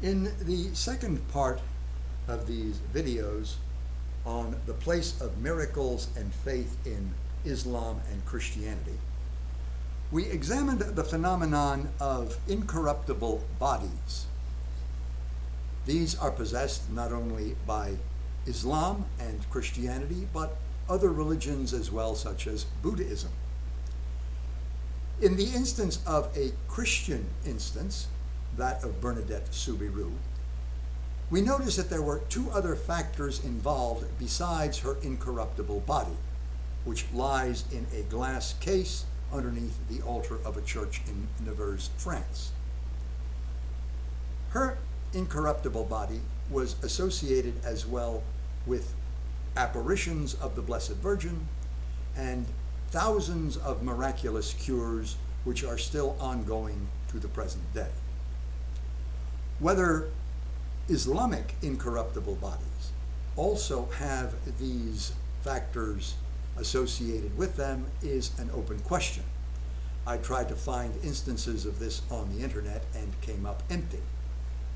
In the second part of these videos on the place of miracles and faith in Islam and Christianity, we examined the phenomenon of incorruptible bodies. These are possessed not only by Islam and Christianity, but other religions as well, such as Buddhism. In the instance of a Christian instance, that of Bernadette Soubirous, we notice that there were two other factors involved besides her incorruptible body, which lies in a glass case underneath the altar of a church in Nevers, France. Her incorruptible body was associated as well with apparitions of the Blessed Virgin and thousands of miraculous cures which are still ongoing to the present day. Whether Islamic incorruptible bodies also have these factors associated with them is an open question. I tried to find instances of this on the internet and came up empty.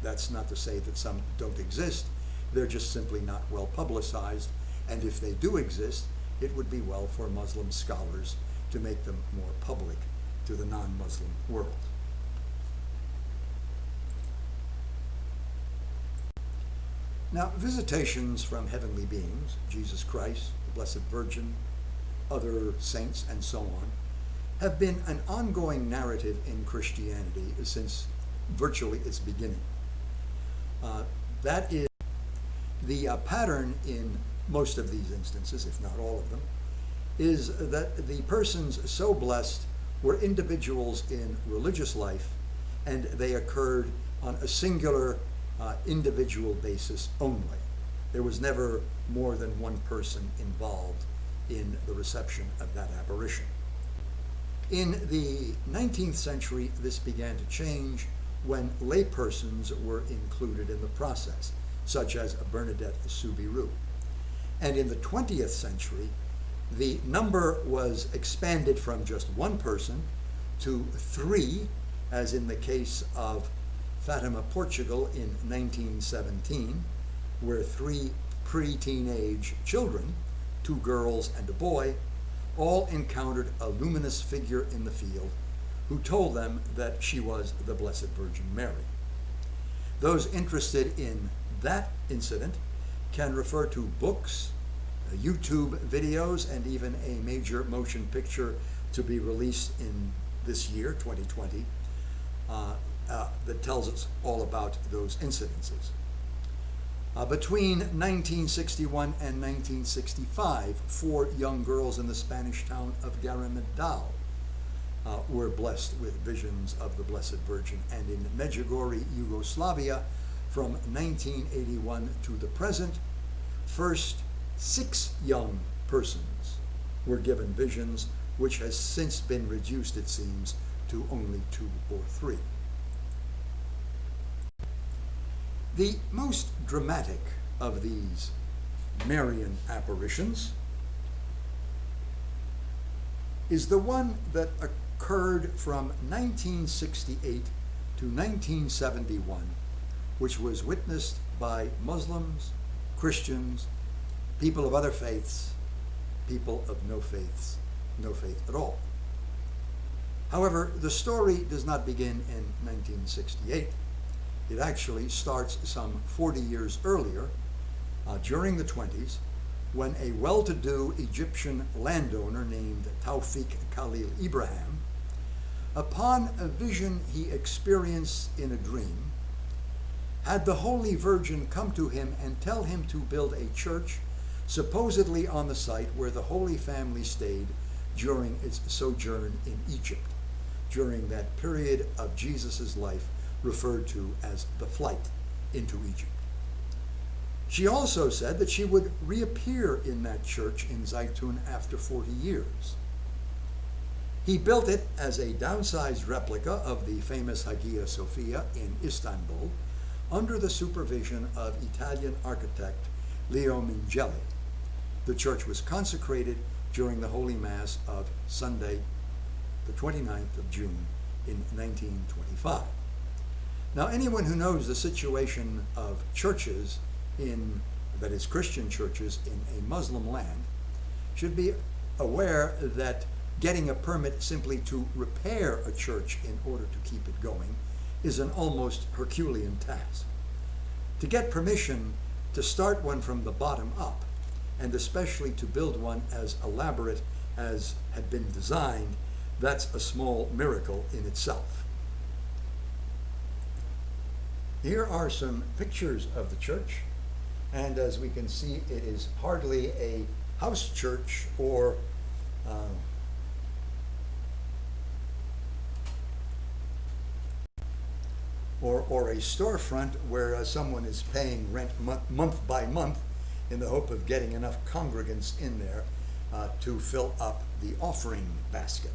That's not to say that some don't exist, they're just simply not well publicized, and if they do exist, it would be well for Muslim scholars to make them more public to the non-Muslim world. Now, visitations from heavenly beings, Jesus Christ, the Blessed Virgin, other saints, and so on, have been an ongoing narrative in Christianity since virtually its beginning. That is the pattern in most of these instances, if not all of them, is that the persons so blessed were individuals in religious life, and they occurred on a singular individual basis only. There was never more than one person involved in the reception of that apparition. In the 19th century, this began to change when laypersons were included in the process, such as Bernadette Soubirous. And in the 20th century, the number was expanded from just one person to three, as in the case of Fatima, Portugal in 1917, where three pre-teenage children, two girls and a boy, all encountered a luminous figure in the field who told them that she was the Blessed Virgin Mary. Those interested in that incident can refer to books, YouTube videos, and even a major motion picture to be released in this year, 2020, that tells us all about those incidences. Between 1961 and 1965, 4 young girls in the Spanish town of Garemedal were blessed with visions of the Blessed Virgin, and in Medjugorje, Yugoslavia, from 1981 to the present, first 6 young persons were given visions, which has since been reduced, it seems, to only 2 or 3. The most dramatic of these Marian apparitions is the one that occurred from 1968 to 1971, which was witnessed by Muslims, Christians, people of other faiths, people of no faith at all. However, the story does not begin in 1968. It actually starts some 40 years earlier, during the 20s, when a well-to-do Egyptian landowner named Tawfiq Khalil Ibrahim, upon a vision he experienced in a dream, had the Holy Virgin come to him and tell him to build a church supposedly on the site where the Holy Family stayed during its sojourn in Egypt, during that period of Jesus' life referred to as the flight into Egypt. She also said that she would reappear in that church in Zeitoun after 40 years. He built it as a downsized replica of the famous Hagia Sophia in Istanbul, under the supervision of Italian architect Leo Mingeli. The church was consecrated during the Holy Mass of Sunday, the 29th of June in 1925. Now, anyone who knows the situation of churches that is Christian churches in a Muslim land, should be aware that getting a permit simply to repair a church in order to keep it going is an almost Herculean task. To get permission to start one from the bottom up, and especially to build one as elaborate as had been designed, that's a small miracle in itself. Here are some pictures of the church, and as we can see, it is hardly a house church or a storefront where someone is paying rent month by month in the hope of getting enough congregants in there to fill up the offering basket.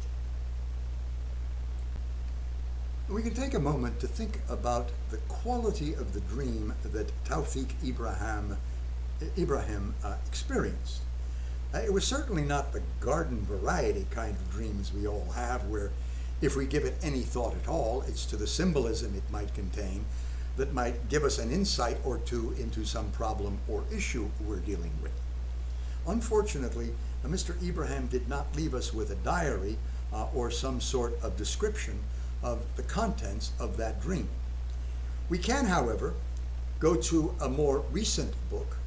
We can take a moment to think about the quality of the dream that Tawfiq Ibrahim experienced. It was certainly not the garden variety kind of dreams we all have, where if we give it any thought at all, it's to the symbolism it might contain that might give us an insight or two into some problem or issue we're dealing with. Unfortunately, Mr. Ibrahim did not leave us with a diary or some sort of description of the contents of that dream. We can, however, go to a more recent book,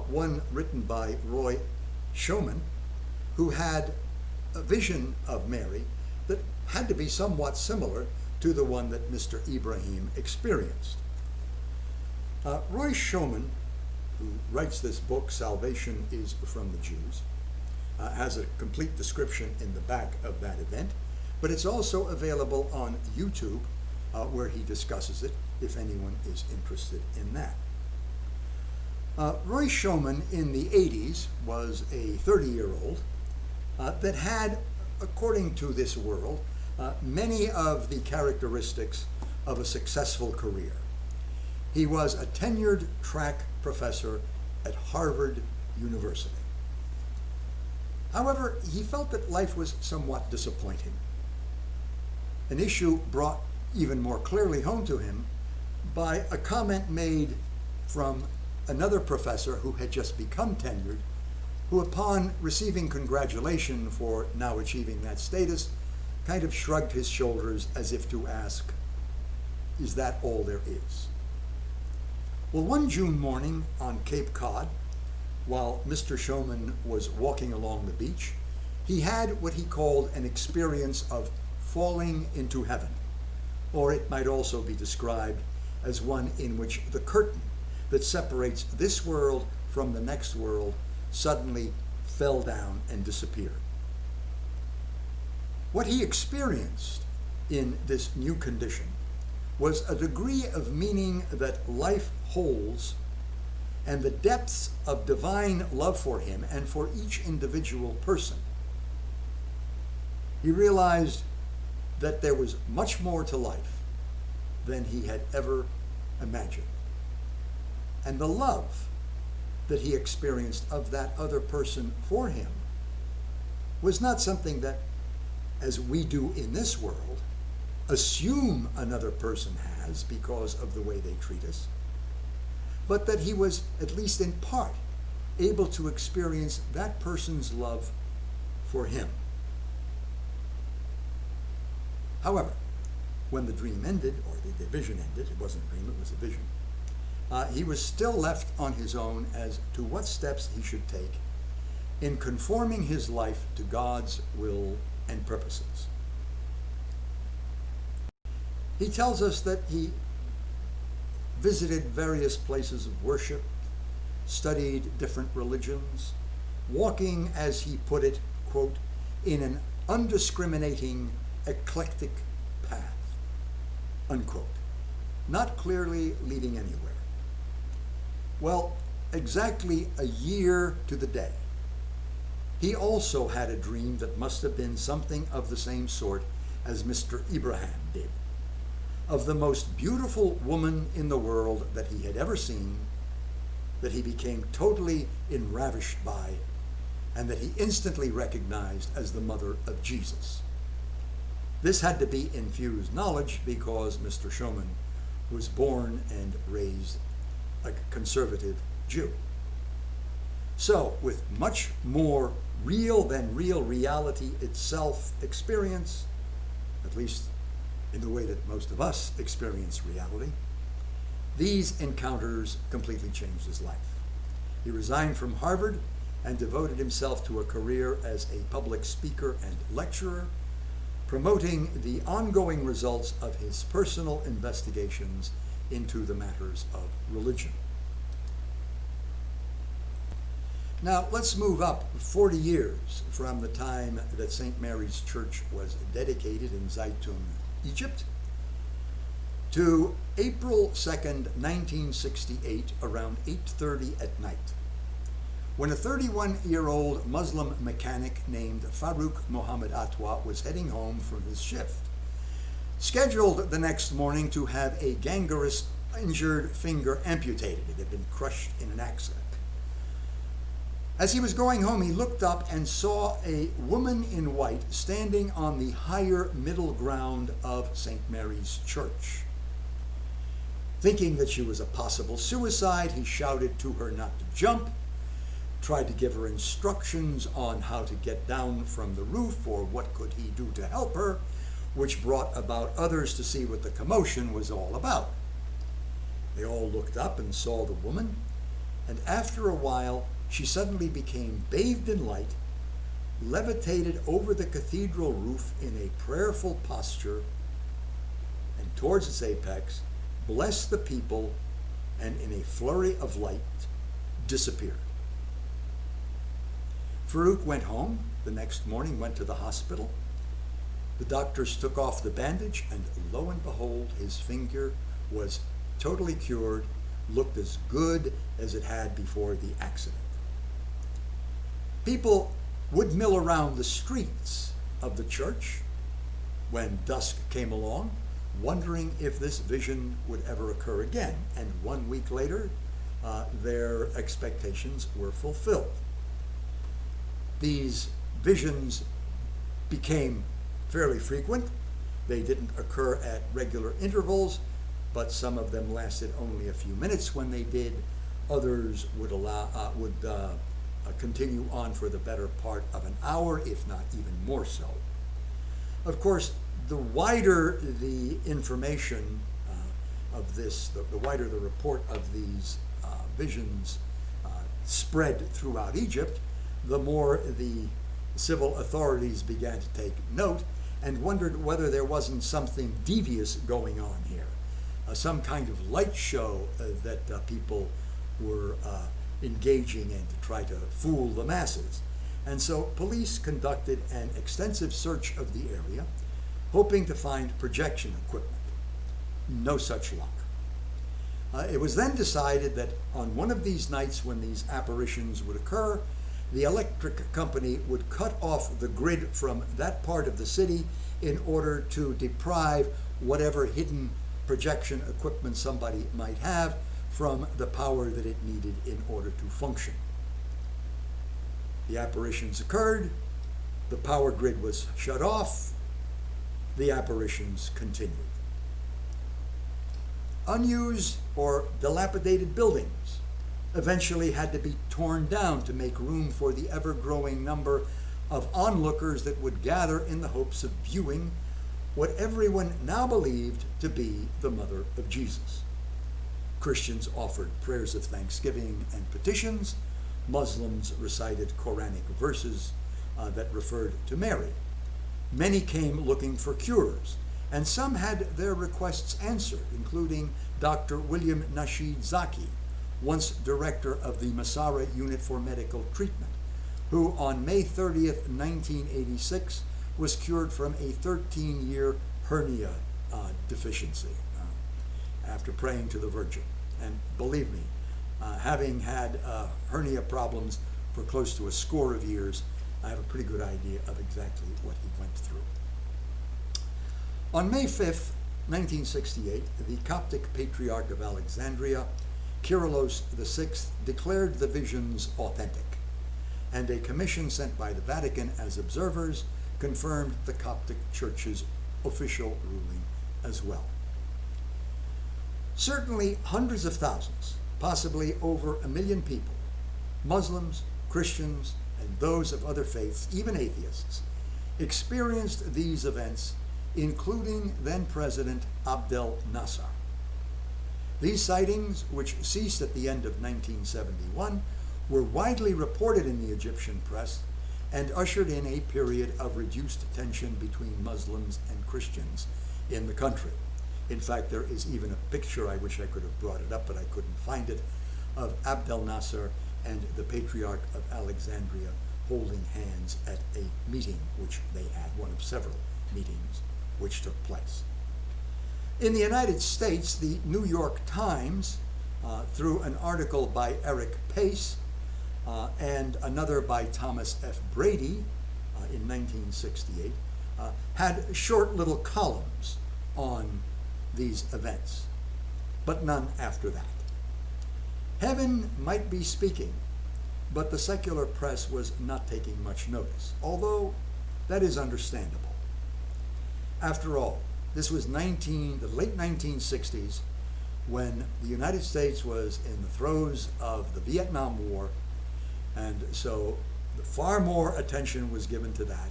one written by Roy Schoeman, who had a vision of Mary that had to be somewhat similar to the one that Mr. Ibrahim experienced. Roy Schoeman, who writes this book, Salvation is from the Jews, has a complete description in the back of that event, but it's also available on YouTube, where he discusses it, if anyone is interested in that. Roy Schoeman in the 80s was a 30-year-old that had, according to this world, many of the characteristics of a successful career. He was a tenured track professor at Harvard University. However, he felt that life was somewhat disappointing. An issue brought even more clearly home to him by a comment made from another professor who had just become tenured, who upon receiving congratulation for now achieving that status, kind of shrugged his shoulders as if to ask, is that all there is? Well, one June morning on Cape Cod, while Mr. Schoeman was walking along the beach, he had what he called an experience of falling into heaven, or it might also be described as one in which the curtain that separates this world from the next world suddenly fell down and disappeared. What he experienced in this new condition was a degree of meaning that life holds and the depths of divine love for him and for each individual person. He realized that there was much more to life than he had ever imagined. And the love that he experienced of that other person for him was not something that, as we do in this world, assume another person has because of the way they treat us, but that he was, at least in part, able to experience that person's love for him. However, when the dream ended, or the vision ended, it wasn't a dream, it was a vision, he was still left on his own as to what steps he should take in conforming his life to God's will and purposes. He tells us that he visited various places of worship, studied different religions, walking, as he put it, quote, in an undiscriminating, eclectic path, unquote, not clearly leading anywhere. Well, exactly a year to the day, he also had a dream that must have been something of the same sort as Mr. Ibrahim did, of the most beautiful woman in the world that he had ever seen, that he became totally enravished by, and that he instantly recognized as the mother of Jesus. This had to be infused knowledge because Mr. Schoeman was born and raised a conservative Jew. So, with much more real than real reality itself experience, at least in the way that most of us experience reality, these encounters completely changed his life. He resigned from Harvard and devoted himself to a career as a public speaker and lecturer, promoting the ongoing results of his personal investigations into the matters of religion. Now, let's move up 40 years from the time that St. Mary's Church was dedicated in Zeitoun, Egypt, to April 2nd, 1968, around 8:30 at night, when a 31-year-old Muslim mechanic named Farouk Mohammed Atwa was heading home from his shift, scheduled the next morning to have a gangrenous injured finger amputated. It had been crushed in an accident. As he was going home, he looked up and saw a woman in white standing on the higher middle ground of St. Mary's Church. Thinking that she was a possible suicide, he shouted to her not to jump, tried to give her instructions on how to get down from the roof or what could he do to help her, which brought about others to see what the commotion was all about. They all looked up and saw the woman, and after a while, she suddenly became bathed in light, levitated over the cathedral roof in a prayerful posture, and towards its apex, blessed the people, and in a flurry of light, disappeared. Farouk went home the next morning, went to the hospital. The doctors took off the bandage, and lo and behold, his finger was totally cured, looked as good as it had before the accident. People would mill around the streets of the church when dusk came along, wondering if this vision would ever occur again. And 1 week later, their expectations were fulfilled. These visions became fairly frequent. They didn't occur at regular intervals, but some of them lasted only a few minutes when they did. Others would continue on for the better part of an hour, if not even more so. Of course, the wider the information of this, the wider the report of these visions spread throughout Egypt, the more the civil authorities began to take note and wondered whether there wasn't something devious going on here, some kind of light show that people were engaging in to try to fool the masses. And so police conducted an extensive search of the area, hoping to find projection equipment. No such luck. It was then decided that on one of these nights when these apparitions would occur, the electric company would cut off the grid from that part of the city in order to deprive whatever hidden projection equipment somebody might have from the power that it needed in order to function. The apparitions occurred, the power grid was shut off, the apparitions continued. Unused or dilapidated buildings eventually had to be torn down to make room for the ever-growing number of onlookers that would gather in the hopes of viewing what everyone now believed to be the Mother of Jesus. Christians offered prayers of thanksgiving and petitions. Muslims recited Quranic verses that referred to Mary. Many came looking for cures, and some had their requests answered, including Dr. William Nasheed Zaki, once director of the Masara Unit for Medical Treatment, who on May 30th, 1986, was cured from a 13-year hernia deficiency after praying to the Virgin. And believe me, having had hernia problems for close to a score of years, I have a pretty good idea of exactly what he went through. On May 5th, 1968, the Coptic Patriarch of Alexandria, Kyrillos VI, declared the visions authentic, and a commission sent by the Vatican as observers confirmed the Coptic Church's official ruling as well. Certainly hundreds of thousands, possibly over 1 million people, Muslims, Christians, and those of other faiths, even atheists, experienced these events, including then President Abdel Nasser. These sightings, which ceased at the end of 1971, were widely reported in the Egyptian press and ushered in a period of reduced tension between Muslims and Christians in the country. In fact, there is even a picture, I wish I could have brought it up, but I couldn't find it, of Abdel Nasser and the Patriarch of Alexandria holding hands at a meeting which they had, one of several meetings which took place. In the United States, the New York Times, through an article by Eric Pace and another by Thomas F. Brady in 1968, had short little columns on these events, but none after that. Heaven might be speaking, but the secular press was not taking much notice, although that is understandable. After all, this was the late 1960s, when the United States was in the throes of the Vietnam War, and so far more attention was given to that,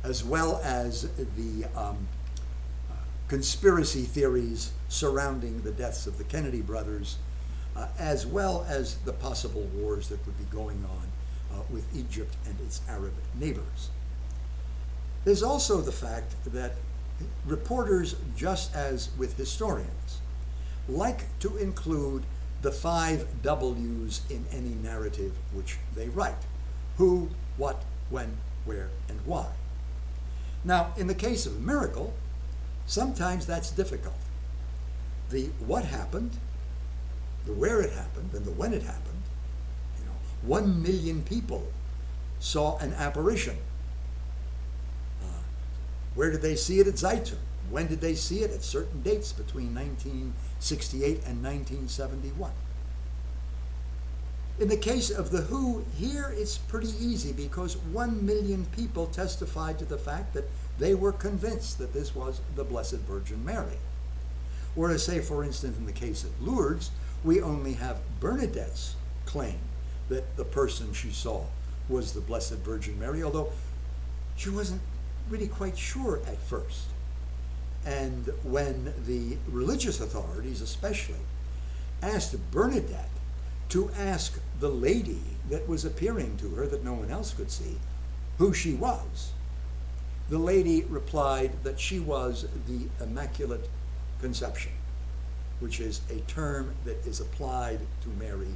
as well as the conspiracy theories surrounding the deaths of the Kennedy brothers, as well as the possible wars that would be going on with Egypt and its Arab neighbors. There's also the fact that reporters, just as with historians, like to include the 5 W's in any narrative which they write: who, what, when, where, and why. Now, in the case of a miracle, sometimes that's difficult. The what happened, the where it happened, and the when it happened. 1 million people saw an apparition. Where did they see it? At Zeitoun. When did they see it? At certain dates between 1968 and 1971. In the case of the who, here it's pretty easy because 1 million people testified to the fact that they were convinced that this was the Blessed Virgin Mary. Whereas, say, for instance, in the case of Lourdes, we only have Bernadette's claim that the person she saw was the Blessed Virgin Mary, although she wasn't really quite sure at first. And when the religious authorities especially asked Bernadette to ask the lady that was appearing to her, that no one else could see, who she was, the lady replied that she was the Immaculate Conception, which is a term that is applied to Mary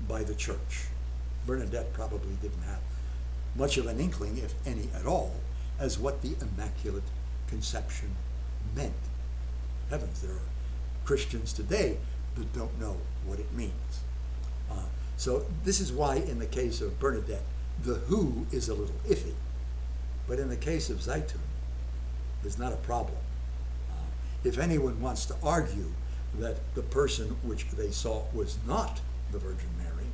by the Church. Bernadette probably didn't have much of an inkling, if any at all, as what the Immaculate Conception meant. Heavens, there are Christians today that don't know what it means. So this is why in the case of Bernadette, the who is a little iffy. But in the case of Zeitoun, there's not a problem. If anyone wants to argue that the person which they saw was not the Virgin Mary,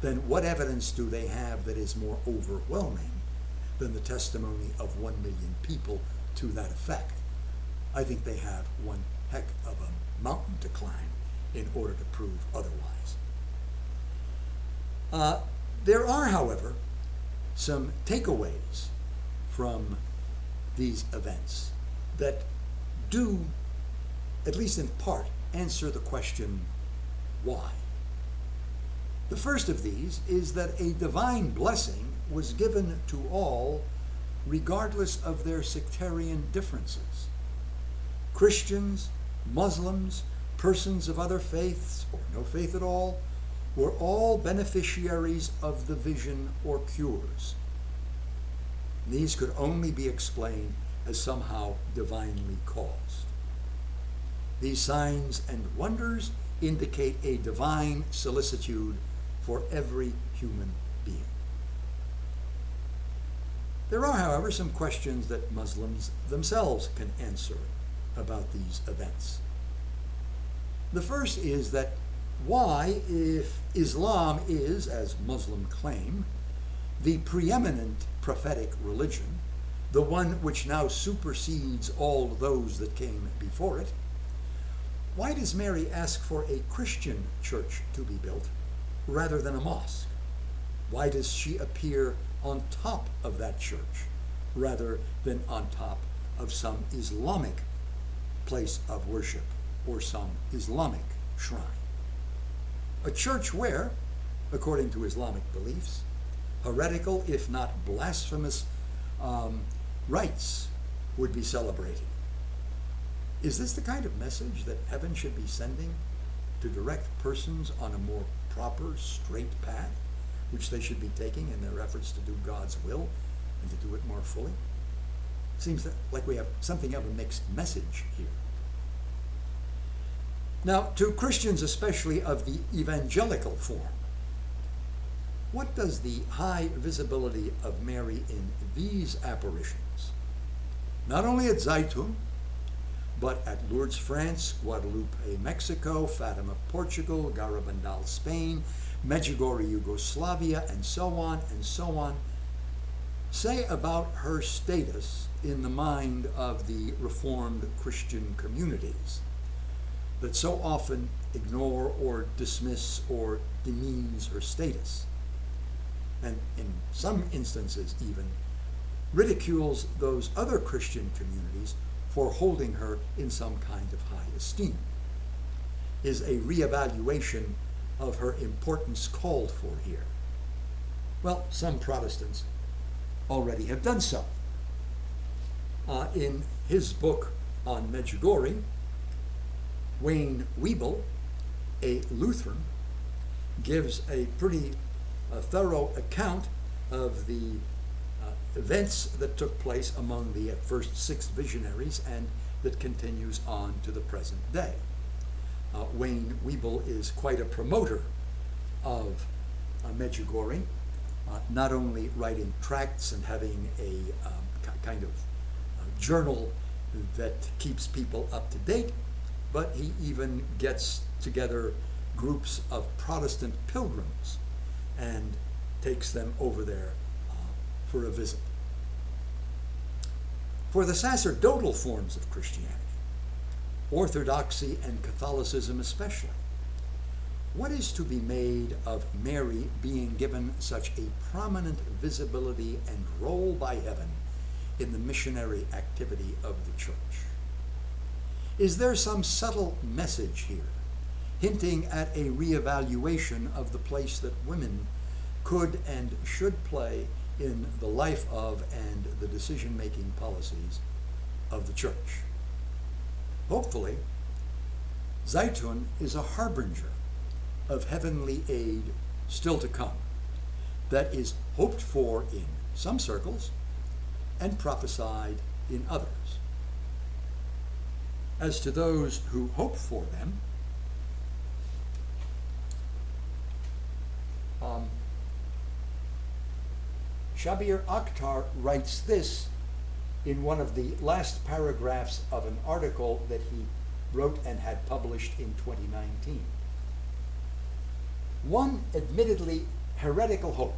then what evidence do they have that is more overwhelming than the testimony of 1 million people to that effect? I think they have one heck of a mountain to climb in order to prove otherwise. There are, however, some takeaways from these events that do, at least in part, answer the question, why? The first of these is that a divine blessing was given to all regardless of their sectarian differences. Christians, Muslims, persons of other faiths, or no faith at all, were all beneficiaries of the vision or cures. These could only be explained as somehow divinely caused. These signs and wonders indicate a divine solicitude for every human being. There are, however, some questions that Muslims themselves can answer about these events. The first is that why, if Islam is, as Muslims claim, the preeminent prophetic religion, the one which now supersedes all those that came before it, Why does Mary ask for a Christian church to be built rather than a mosque? Why does she appear on top of that church rather than on top of some Islamic place of worship or some Islamic shrine? A church where, according to Islamic beliefs, heretical, if not blasphemous, rites would be celebrated. Is this the kind of message that heaven should be sending to direct persons on a more proper, straight path, which they should be taking in their efforts to do God's will and to do it more fully? Seems like we have something of a mixed message here. Now, to Christians, especially of the evangelical form, what does the high visibility of Mary in these apparitions, not only at Zeitoun, but at Lourdes, France, Guadalupe, Mexico, Fatima, Portugal, Garabandal, Spain, Medjugorje, Yugoslavia, and so on, say about her status in the mind of the Reformed Christian communities that so often ignore or dismiss or demeans her status, and in some instances even ridicules those other Christian communities for holding her in some kind of high esteem? Is a reevaluation of her importance called for here? Well, some Protestants already have done so. In his book on Medjugorje, Wayne Wiebel, a Lutheran, gives a pretty thorough account of the events that took place among the at first 6 visionaries and that continues on to the present day. Wayne Wiebel is quite a promoter of Medjugorje, not only writing tracts and having a kind of journal that keeps people up to date, but he even gets together groups of Protestant pilgrims and takes them over there for a visit. For the sacerdotal forms of Christianity, Orthodoxy and Catholicism especially, what is to be made of Mary being given such a prominent visibility and role by heaven in the missionary activity of the church? Is there some subtle message here, hinting at a reevaluation of the place that women could and should play in the life of and the decision-making policies of the church? Hopefully, Zeitoun is a harbinger of heavenly aid still to come that is hoped for in some circles and prophesied in others. As to those who hope for them, Shabir Akhtar writes this in one of the last paragraphs of an article that he wrote and had published in 2019. One admittedly heretical hope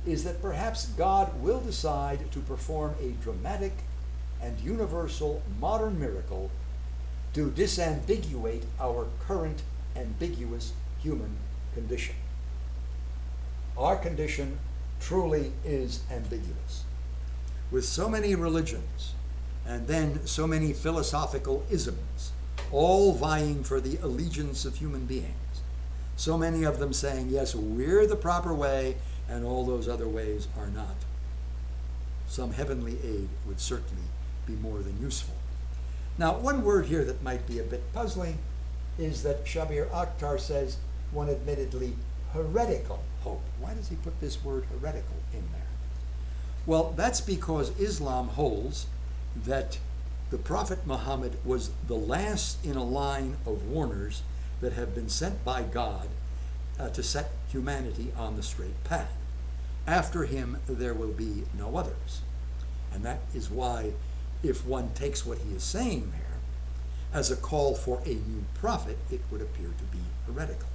is that perhaps God will decide to perform a dramatic and universal modern miracle to disambiguate our current ambiguous human condition. Our condition truly is ambiguous, with so many religions and then so many philosophical isms, all vying for the allegiance of human beings. So many of them saying, yes, we're the proper way, and all those other ways are not. Some heavenly aid would certainly be more than useful. Now, one word here that might be a bit puzzling is that Shabir Akhtar says one admittedly heretical hope. Why does he put this word heretical in there? Well, that's because Islam holds that the Prophet Muhammad was the last in a line of warners that have been sent by God to set humanity on the straight path. After him, there will be no others. And that is why, if one takes what he is saying there as a call for a new prophet, it would appear to be heretical.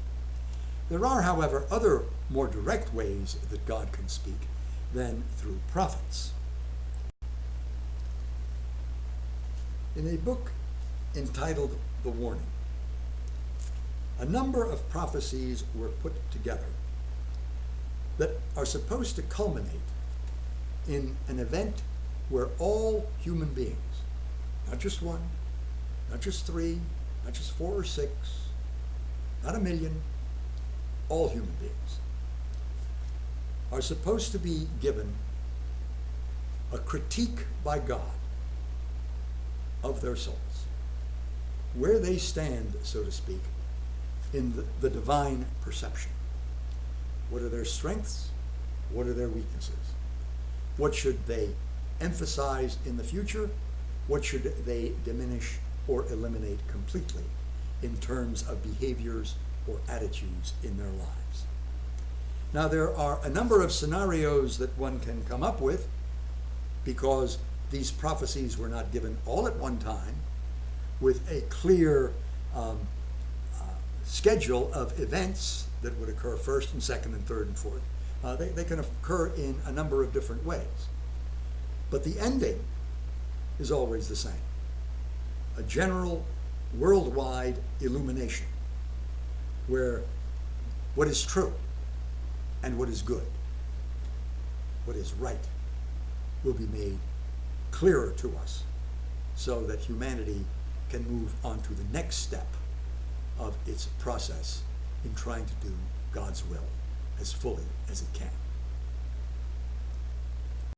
There are, however, other more direct ways that God can speak than through prophets. In a book entitled The Warning. A number of prophecies were put together that are supposed to culminate in an event where all human beings, not just one, not just three, not just 4 or 6, not 1,000,000, all human beings, are supposed to be given a critique by God of their souls, where they stand, so to speak, in the divine perception. What are their strengths? What are their weaknesses? What should they emphasize in the future? What should they diminish or eliminate completely in terms of behaviors or attitudes in their lives? Now, there are a number of scenarios that one can come up with, because these prophecies were not given all at one time with a clear schedule of events that would occur first and second and third and fourth. They can occur in a number of different ways. But the ending is always the same. A general worldwide illumination where what is true and what is good, what is right, will be made clearer to us so that humanity can move on to the next step of its process in trying to do God's will as fully as it can.